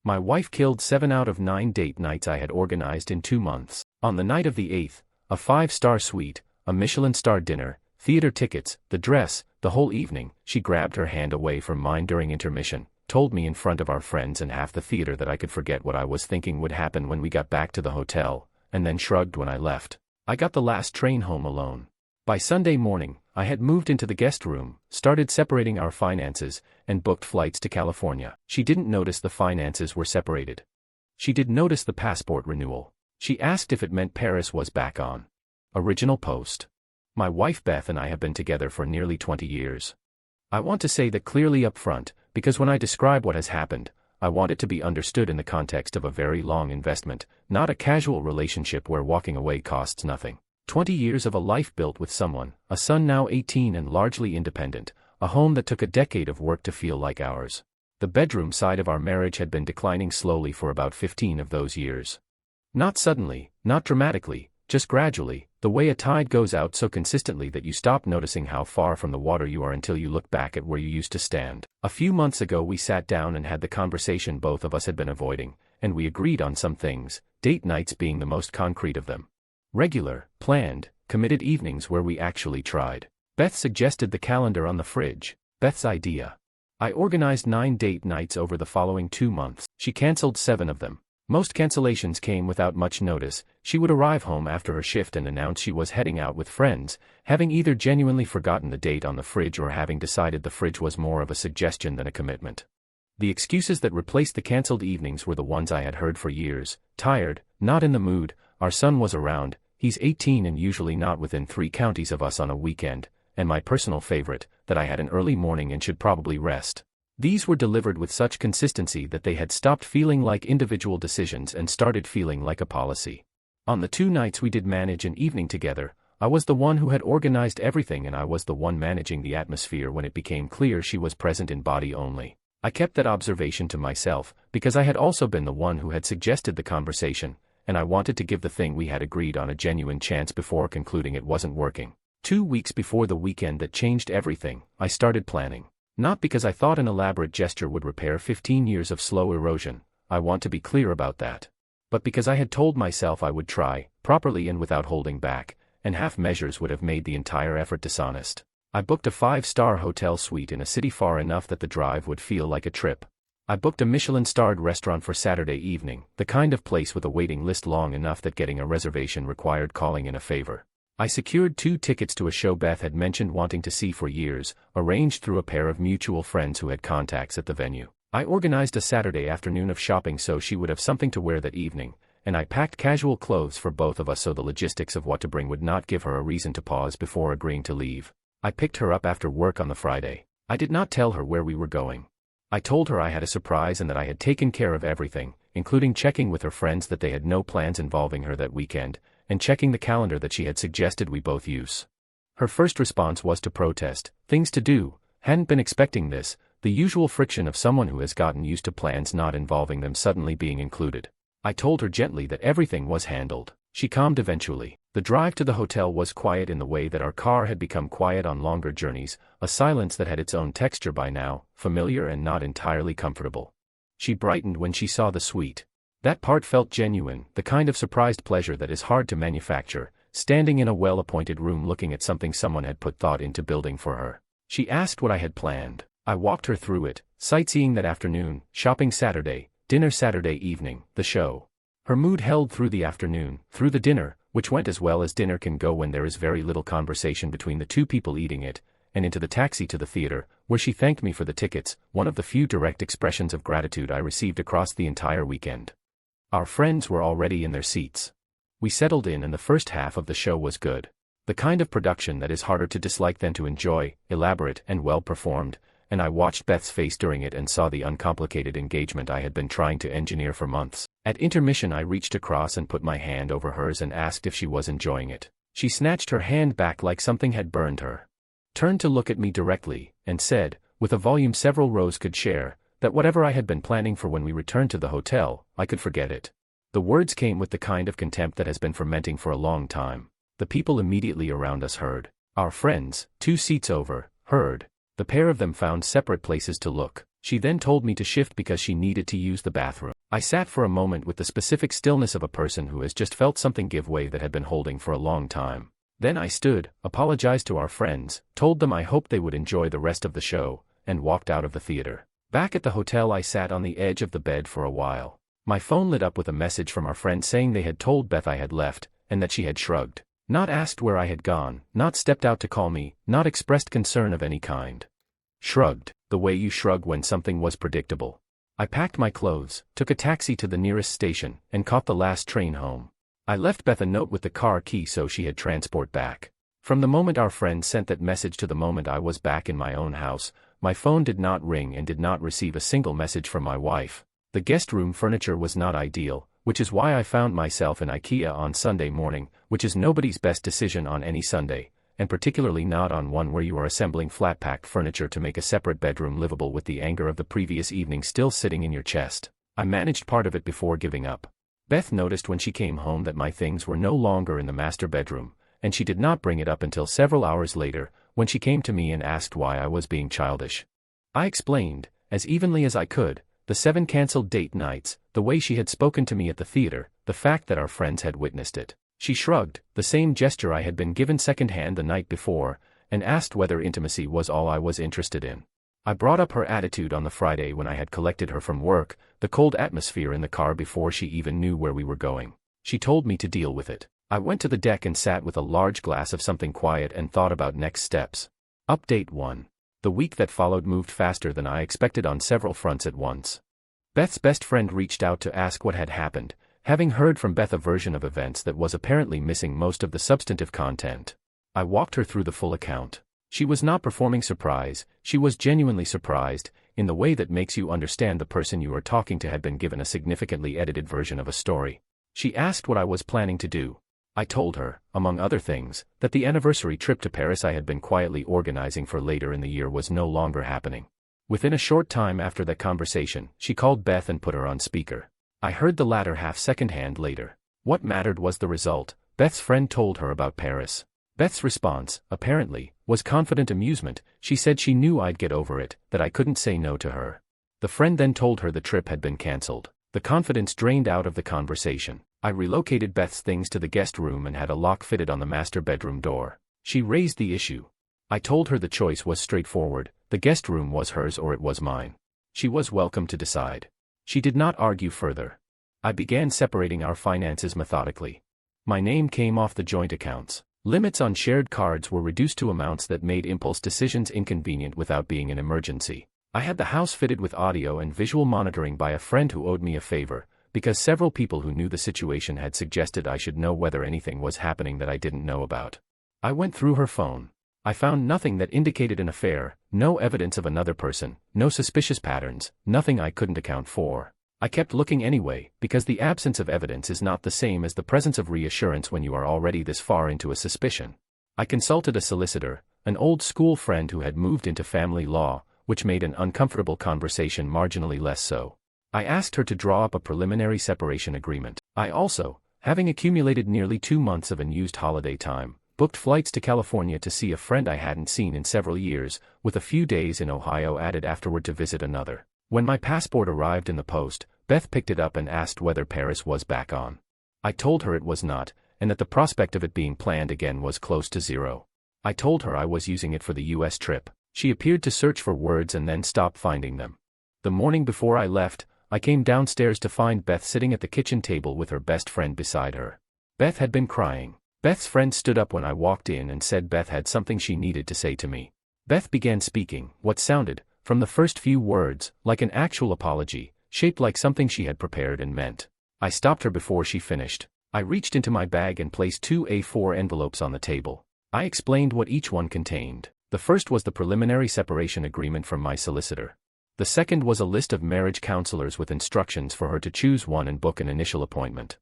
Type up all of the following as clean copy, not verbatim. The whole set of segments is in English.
My wife killed 7 out of 9 date nights I had organized in 2 months. On the night of the 8th, a 5-star suite, a Michelin-starred dinner, theater tickets, the dress, the whole evening. She grabbed her hand away from mine during intermission, told me in front of our friends and half the theater that I could forget what I was thinking would happen when we got back to the hotel, and then shrugged when I left. I got the last train home alone. By Sunday morning, I had moved into the guest room, started separating our finances, and booked flights to California. She didn't notice the finances were separated. She did notice the passport renewal. She asked if it meant Paris was back on. Original post. My wife Beth and I have been together for nearly 20 years. I want to say that clearly up front, because when I describe what has happened, I want it to be understood in the context of a very long investment, not a casual relationship where walking away costs nothing. 20 years of a life built with someone, a son now 18 and largely independent, a home that took a decade of work to feel like ours. The bedroom side of our marriage had been declining slowly for about 15 of those years. Not suddenly, not dramatically, just gradually, the way a tide goes out so consistently that you stop noticing how far from the water you are until you look back at where you used to stand. A few months ago we sat down and had the conversation both of us had been avoiding, and we agreed on some things, date nights being the most concrete of them. Regular, planned, committed evenings where we actually tried. Beth suggested the calendar on the fridge, Beth's idea. I organized 9 date nights over the following 2 months. She canceled 7 of them. Most cancellations came without much notice. She would arrive home after her shift and announce she was heading out with friends, having either genuinely forgotten the date on the fridge or having decided the fridge was more of a suggestion than a commitment. The excuses that replaced the canceled evenings were the ones I had heard for years. Tired, not in the mood, our son was around, he's 18 and usually not within 3 counties of us on a weekend, and my personal favorite, that I had an early morning and should probably rest. These were delivered with such consistency that they had stopped feeling like individual decisions and started feeling like a policy. On the 2 nights we did manage an evening together, I was the one who had organized everything and I was the one managing the atmosphere when it became clear she was present in body only. I kept that observation to myself, because I had also been the one who had suggested the conversation, and I wanted to give the thing we had agreed on a genuine chance before concluding it wasn't working. 2 weeks before the weekend that changed everything, I started planning. Not because I thought an elaborate gesture would repair 15 years of slow erosion, I want to be clear about that. But because I had told myself I would try, properly and without holding back, and half measures would have made the entire effort dishonest. I booked a 5-star hotel suite in a city far enough that the drive would feel like a trip. I booked a Michelin-starred restaurant for Saturday evening, the kind of place with a waiting list long enough that getting a reservation required calling in a favor. I secured 2 tickets to a show Beth had mentioned wanting to see for years, arranged through a pair of mutual friends who had contacts at the venue. I organized a Saturday afternoon of shopping so she would have something to wear that evening, and I packed casual clothes for both of us so the logistics of what to bring would not give her a reason to pause before agreeing to leave. I picked her up after work on the Friday. I did not tell her where we were going. I told her I had a surprise and that I had taken care of everything, including checking with her friends that they had no plans involving her that weekend, and checking the calendar that she had suggested we both use. Her first response was to protest. Things to do. Hadn't been expecting this, the usual friction of someone who has gotten used to plans not involving them suddenly being included. I told her gently that everything was handled. She calmed eventually. The drive to the hotel was quiet in the way that our car had become quiet on longer journeys, a silence that had its own texture by now, familiar and not entirely comfortable. She brightened when she saw the suite. That part felt genuine, the kind of surprised pleasure that is hard to manufacture, standing in a well-appointed room looking at something someone had put thought into building for her. She asked what I had planned. I walked her through it, sightseeing that afternoon, shopping Saturday, dinner Saturday evening, the show. Her mood held through the afternoon, through the dinner, which went as well as dinner can go when there is very little conversation between the 2 people eating it, and into the taxi to the theater, where she thanked me for the tickets, one of the few direct expressions of gratitude I received across the entire weekend. Our friends were already in their seats. We settled in and the first half of the show was good. The kind of production that is harder to dislike than to enjoy, elaborate and well performed, and I watched Beth's face during it and saw the uncomplicated engagement I had been trying to engineer for months. At intermission I reached across and put my hand over hers and asked if she was enjoying it. She snatched her hand back like something had burned her. Turned to look at me directly, and said, with a volume several rows could share, that whatever I had been planning for when we returned to the hotel, I could forget it. The words came with the kind of contempt that has been fermenting for a long time. The people immediately around us heard. Our friends, 2 seats over, heard. The pair of them found separate places to look. She then told me to shift because she needed to use the bathroom. I sat for a moment with the specific stillness of a person who has just felt something give way that had been holding for a long time. Then I stood, apologized to our friends, told them I hoped they would enjoy the rest of the show, and walked out of the theater. Back at the hotel, I sat on the edge of the bed for a while. My phone lit up with a message from our friend saying they had told Beth I had left, and that she had shrugged. Not asked where I had gone, not stepped out to call me, not expressed concern of any kind. Shrugged, the way you shrug when something was predictable. I packed my clothes, took a taxi to the nearest station, and caught the last train home. I left Beth a note with the car key so she had transport back. From the moment our friend sent that message to the moment I was back in my own house, my phone did not ring and did not receive a single message from my wife. The guest room furniture was not ideal, which is why I found myself in IKEA on Sunday morning, which is nobody's best decision on any Sunday, and particularly not on one where you are assembling flat-packed furniture to make a separate bedroom livable with the anger of the previous evening still sitting in your chest. I managed part of it before giving up. Beth noticed when she came home that my things were no longer in the master bedroom, and she did not bring it up until several hours later, when she came to me and asked why I was being childish. I explained, as evenly as I could, the 7 cancelled date nights, the way she had spoken to me at the theater, the fact that our friends had witnessed it. She shrugged, the same gesture I had been given secondhand the night before, and asked whether intimacy was all I was interested in. I brought up her attitude on the Friday when I had collected her from work, the cold atmosphere in the car before she even knew where we were going. She told me to deal with it. I went to the deck and sat with a large glass of something quiet and thought about next steps. Update 1. The week that followed moved faster than I expected on several fronts at once. Beth's best friend reached out to ask what had happened, having heard from Beth a version of events that was apparently missing most of the substantive content. I walked her through the full account. She was not performing surprise, she was genuinely surprised, in the way that makes you understand the person you are talking to had been given a significantly edited version of a story. She asked what I was planning to do. I told her, among other things, that the anniversary trip to Paris I had been quietly organizing for later in the year was no longer happening. Within a short time after that conversation, she called Beth and put her on speaker. I heard the latter half secondhand later. What mattered was the result. Beth's friend told her about Paris. Beth's response, apparently, was confident amusement. She said she knew I'd get over it, that I couldn't say no to her. The friend then told her the trip had been cancelled. The confidence drained out of the conversation. I relocated Beth's things to the guest room and had a lock fitted on the master bedroom door. She raised the issue. I told her the choice was straightforward. The guest room was hers or it was mine. She was welcome to decide. She did not argue further. I began separating our finances methodically. My name came off the joint accounts. Limits on shared cards were reduced to amounts that made impulse decisions inconvenient without being an emergency. I had the house fitted with audio and visual monitoring by a friend who owed me a favor, because several people who knew the situation had suggested I should know whether anything was happening that I didn't know about. I went through her phone. I found nothing that indicated an affair, no evidence of another person, no suspicious patterns, nothing I couldn't account for. I kept looking anyway, because the absence of evidence is not the same as the presence of reassurance when you are already this far into a suspicion. I consulted a solicitor, an old school friend who had moved into family law, which made an uncomfortable conversation marginally less so. I asked her to draw up a preliminary separation agreement. I also, having accumulated nearly 2 months of unused holiday time, booked flights to California to see a friend I hadn't seen in several years, with a few days in Ohio added afterward to visit another. When my passport arrived in the post, Beth picked it up and asked whether Paris was back on. I told her it was not, and that the prospect of it being planned again was close to zero. I told her I was using it for the US trip. She appeared to search for words and then stopped finding them. The morning before I left, I came downstairs to find Beth sitting at the kitchen table with her best friend beside her. Beth had been crying. Beth's friend stood up when I walked in and said Beth had something she needed to say to me. Beth began speaking, what sounded, from the first few words, like an actual apology, shaped like something she had prepared and meant. I stopped her before she finished. I reached into my bag and placed 2 A4 envelopes on the table. I explained what each one contained. The first was the preliminary separation agreement from my solicitor. The second was a list of marriage counselors with instructions for her to choose one and book an initial appointment.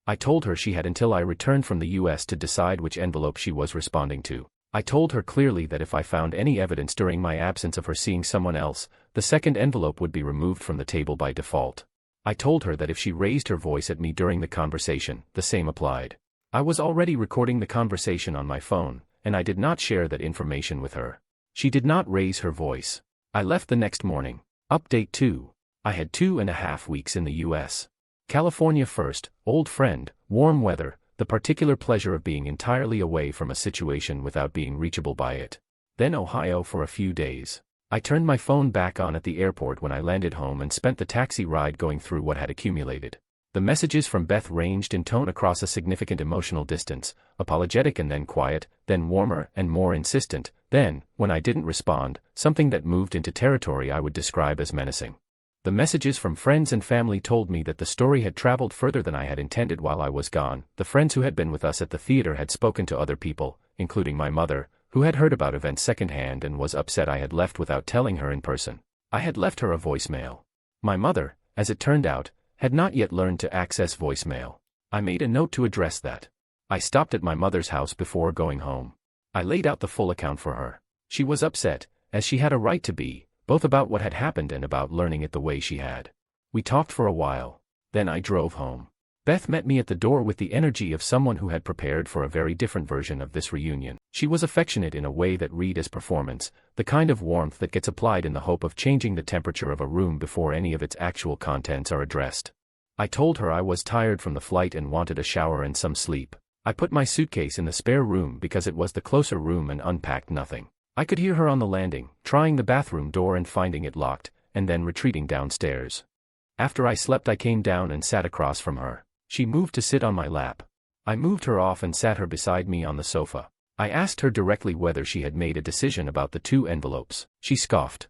I told her she had until I returned from the US to decide which envelope she was responding to. I told her clearly that if I found any evidence during my absence of her seeing someone else, the second envelope would be removed from the table by default. I told her that if she raised her voice at me during the conversation, the same applied. I was already recording the conversation on my phone, and I did not share that information with her. She did not raise her voice. I left the next morning. Update 2. I had 2.5 weeks in the US. California first, old friend, warm weather, the particular pleasure of being entirely away from a situation without being reachable by it. Then Ohio for a few days. I turned my phone back on at the airport when I landed home and spent the taxi ride going through what had accumulated. The messages from Beth ranged in tone across a significant emotional distance, apologetic and then quiet, then warmer and more insistent, then, when I didn't respond, something that moved into territory I would describe as menacing. The messages from friends and family told me that the story had traveled further than I had intended while I was gone. The friends who had been with us at the theater had spoken to other people, including my mother, who had heard about events secondhand and was upset I had left without telling her in person. I had left her a voicemail. My mother, as it turned out, had not yet learned to access voicemail. I made a note to address that. I stopped at my mother's house before going home. I laid out the full account for her. She was upset, as she had a right to be, both about what had happened and about learning it the way she had. We talked for a while. Then I drove home. Beth met me at the door with the energy of someone who had prepared for a very different version of this reunion. She was affectionate in a way that read as performance, the kind of warmth that gets applied in the hope of changing the temperature of a room before any of its actual contents are addressed. I told her I was tired from the flight and wanted a shower and some sleep. I put my suitcase in the spare room because it was the closer room and unpacked nothing. I could hear her on the landing, trying the bathroom door and finding it locked, and then retreating downstairs. After I slept I came down and sat across from her. She moved to sit on my lap. I moved her off and sat her beside me on the sofa. I asked her directly whether she had made a decision about the 2 envelopes. She scoffed.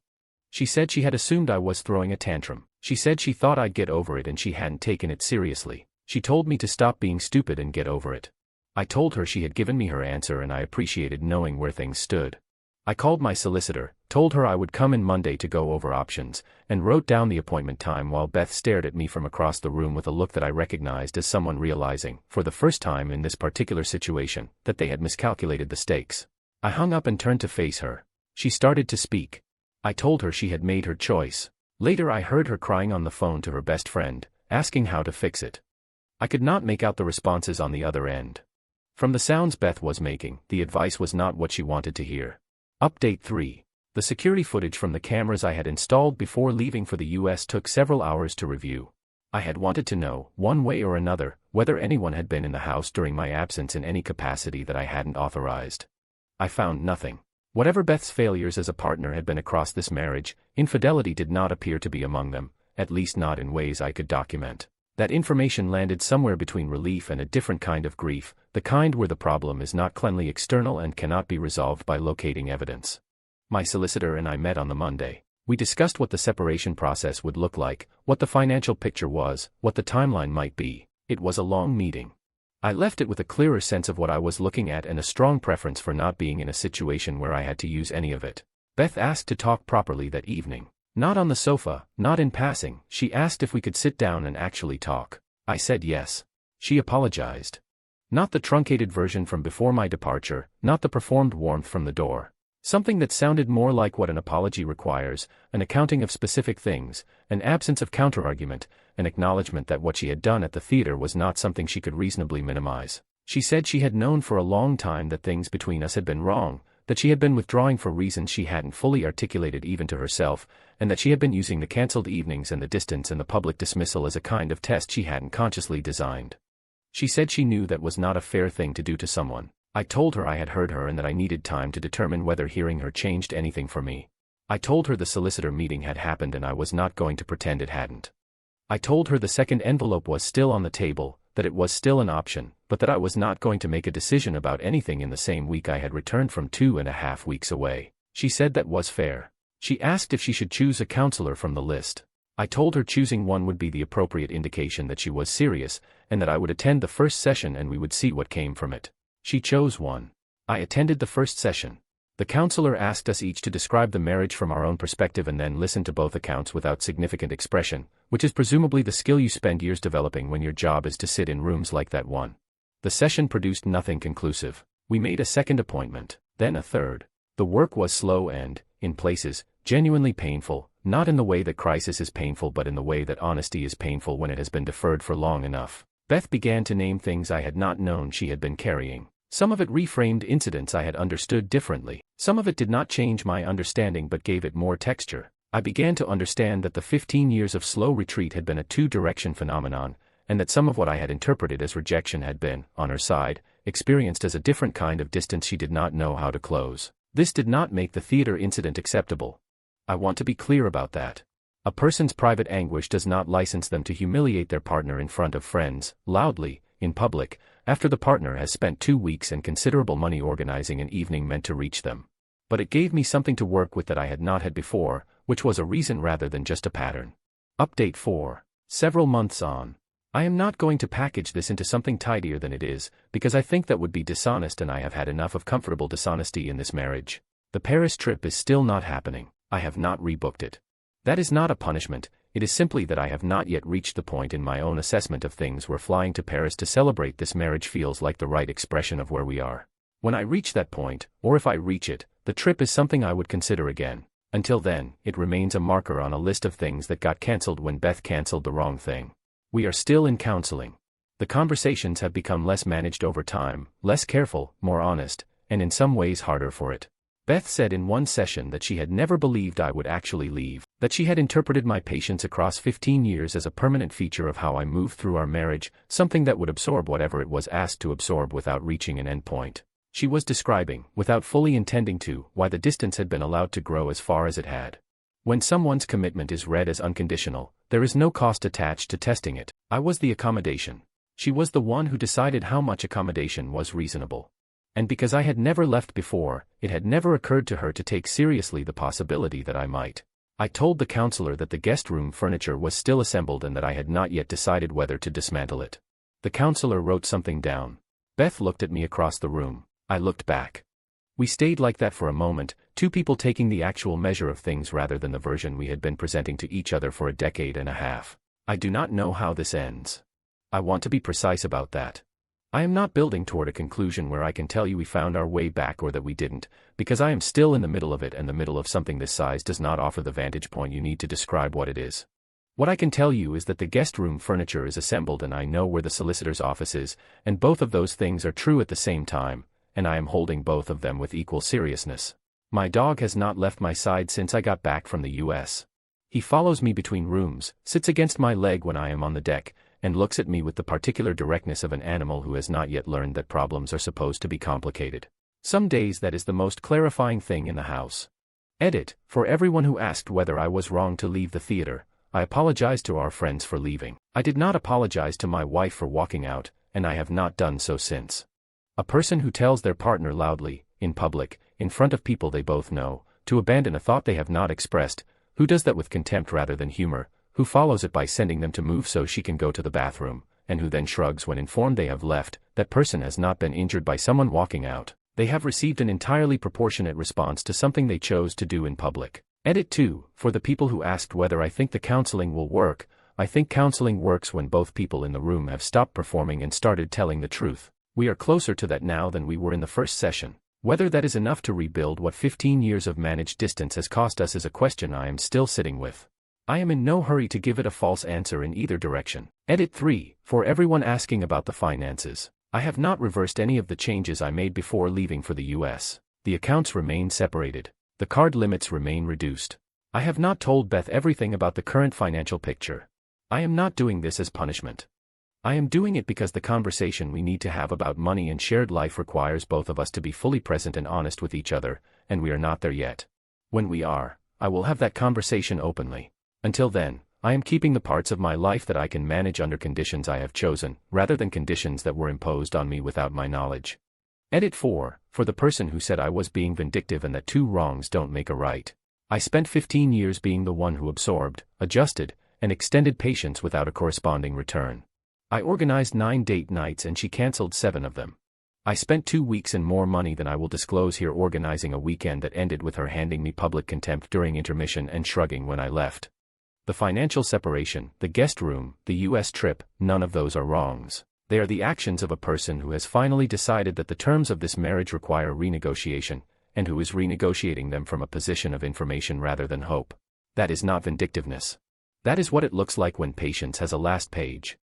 She said she had assumed I was throwing a tantrum. She said she thought I'd get over it and she hadn't taken it seriously. She told me to stop being stupid and get over it. I told her she had given me her answer and I appreciated knowing where things stood. I called my solicitor, told her I would come in Monday to go over options, and wrote down the appointment time while Beth stared at me from across the room with a look that I recognized as someone realizing, for the first time in this particular situation, that they had miscalculated the stakes. I hung up and turned to face her. She started to speak. I told her she had made her choice. Later I heard her crying on the phone to her best friend, asking how to fix it. I could not make out the responses on the other end. From the sounds Beth was making, the advice was not what she wanted to hear. Update 3. The security footage from the cameras I had installed before leaving for the US took several hours to review. I had wanted to know, one way or another, whether anyone had been in the house during my absence in any capacity that I hadn't authorized. I found nothing. Whatever Beth's failures as a partner had been across this marriage, infidelity did not appear to be among them, at least not in ways I could document. That information landed somewhere between relief and a different kind of grief, the kind where the problem is not cleanly external and cannot be resolved by locating evidence. My solicitor and I met on the Monday. We discussed what the separation process would look like, what the financial picture was, what the timeline might be. It was a long meeting. I left it with a clearer sense of what I was looking at and a strong preference for not being in a situation where I had to use any of it. Beth asked to talk properly that evening. Not on the sofa, not in passing. She asked if we could sit down and actually talk. I said yes. She apologized. Not the truncated version from before my departure, not the performed warmth from the door. Something that sounded more like what an apology requires, an accounting of specific things, an absence of counterargument, an acknowledgement that what she had done at the theater was not something she could reasonably minimize. She said she had known for a long time that things between us had been wrong, that she had been withdrawing for reasons she hadn't fully articulated even to herself, and that she had been using the cancelled evenings and the distance and the public dismissal as a kind of test she hadn't consciously designed. She said she knew that was not a fair thing to do to someone. I told her I had heard her and that I needed time to determine whether hearing her changed anything for me. I told her the solicitor meeting had happened and I was not going to pretend it hadn't. I told her the second envelope was still on the table, that it was still an option, but that I was not going to make a decision about anything in the same week I had returned from 2.5 weeks away. She said that was fair. She asked if she should choose a counselor from the list. I told her choosing one would be the appropriate indication that she was serious, and that I would attend the first session and we would see what came from it. She chose one. I attended the first session. The counselor asked us each to describe the marriage from our own perspective and then listen to both accounts without significant expression, which is presumably the skill you spend years developing when your job is to sit in rooms like that one. The session produced nothing conclusive. We made a second appointment, then a third. The work was slow and, in places, genuinely painful, not in the way that crisis is painful but in the way that honesty is painful when it has been deferred for long enough. Beth began to name things I had not known she had been carrying. Some of it reframed incidents I had understood differently. Some of it did not change my understanding but gave it more texture. I began to understand that the 15 years of slow retreat had been a two-direction phenomenon, and that some of what I had interpreted as rejection had been, on her side, experienced as a different kind of distance she did not know how to close. This did not make the theater incident acceptable. I want to be clear about that. A person's private anguish does not license them to humiliate their partner in front of friends, loudly, in public, after the partner has spent 2 weeks and considerable money organizing an evening meant to reach them. But it gave me something to work with that I had not had before, which was a reason rather than just a pattern. Update 4. Several months on. I am not going to package this into something tidier than it is, because I think that would be dishonest, and I have had enough of comfortable dishonesty in this marriage. The Paris trip is still not happening. I have not rebooked it. That is not a punishment, it is simply that I have not yet reached the point in my own assessment of things where flying to Paris to celebrate this marriage feels like the right expression of where we are. When I reach that point, or if I reach it, the trip is something I would consider again. Until then, it remains a marker on a list of things that got cancelled when Beth cancelled the wrong thing. We are still in counseling. The conversations have become less managed over time, less careful, more honest, and in some ways harder for it. Beth said in one session that she had never believed I would actually leave, that she had interpreted my patience across 15 years as a permanent feature of how I moved through our marriage, something that would absorb whatever it was asked to absorb without reaching an end point. She was describing, without fully intending to, why the distance had been allowed to grow as far as it had. When someone's commitment is read as unconditional, there is no cost attached to testing it. I was the accommodation. She was the one who decided how much accommodation was reasonable. And because I had never left before, it had never occurred to her to take seriously the possibility that I might. I told the counselor that the guest room furniture was still assembled and that I had not yet decided whether to dismantle it. The counselor wrote something down. Beth looked at me across the room. I looked back. We stayed like that for a moment, two people taking the actual measure of things rather than the version we had been presenting to each other for a decade and a half. I do not know how this ends. I want to be precise about that. I am not building toward a conclusion where I can tell you we found our way back or that we didn't, because I am still in the middle of it, and the middle of something this size does not offer the vantage point you need to describe what it is. What I can tell you is that the guest room furniture is assembled and I know where the solicitor's office is, and both of those things are true at the same time, and I am holding both of them with equal seriousness. My dog has not left my side since I got back from the US. He follows me between rooms, sits against my leg when I am on the deck, and looks at me with the particular directness of an animal who has not yet learned that problems are supposed to be complicated. Some days that is the most clarifying thing in the house. Edit, for everyone who asked whether I was wrong to leave the theater, I apologize to our friends for leaving. I did not apologize to my wife for walking out, and I have not done so since. A person who tells their partner loudly, in public, in front of people they both know, to abandon a thought they have not expressed, who does that with contempt rather than humor, who follows it by sending them to move so she can go to the bathroom, and who then shrugs when informed they have left, that person has not been injured by someone walking out. They have received an entirely proportionate response to something they chose to do in public. Edit 2, for the people who asked whether I think the counseling will work, I think counseling works when both people in the room have stopped performing and started telling the truth. We are closer to that now than we were in the first session. Whether that is enough to rebuild what 15 years of managed distance has cost us is a question I am still sitting with. I am in no hurry to give it a false answer in either direction. Edit 3, for everyone asking about the finances. I have not reversed any of the changes I made before leaving for the US. The accounts remain separated. The card limits remain reduced. I have not told Beth everything about the current financial picture. I am not doing this as punishment. I am doing it because the conversation we need to have about money and shared life requires both of us to be fully present and honest with each other, and we are not there yet. When we are, I will have that conversation openly. Until then, I am keeping the parts of my life that I can manage under conditions I have chosen, rather than conditions that were imposed on me without my knowledge. Edit 4, for the person who said I was being vindictive and that two wrongs don't make a right. I spent 15 years being the one who absorbed, adjusted, and extended patience without a corresponding return. I organized 9 date nights and she canceled 7 of them. I spent 2 weeks and more money than I will disclose here organizing a weekend that ended with her handing me public contempt during intermission and shrugging when I left. The financial separation, the guest room, the US trip, none of those are wrongs. They are the actions of a person who has finally decided that the terms of this marriage require renegotiation, and who is renegotiating them from a position of information rather than hope. That is not vindictiveness. That is what it looks like when patience has a last page.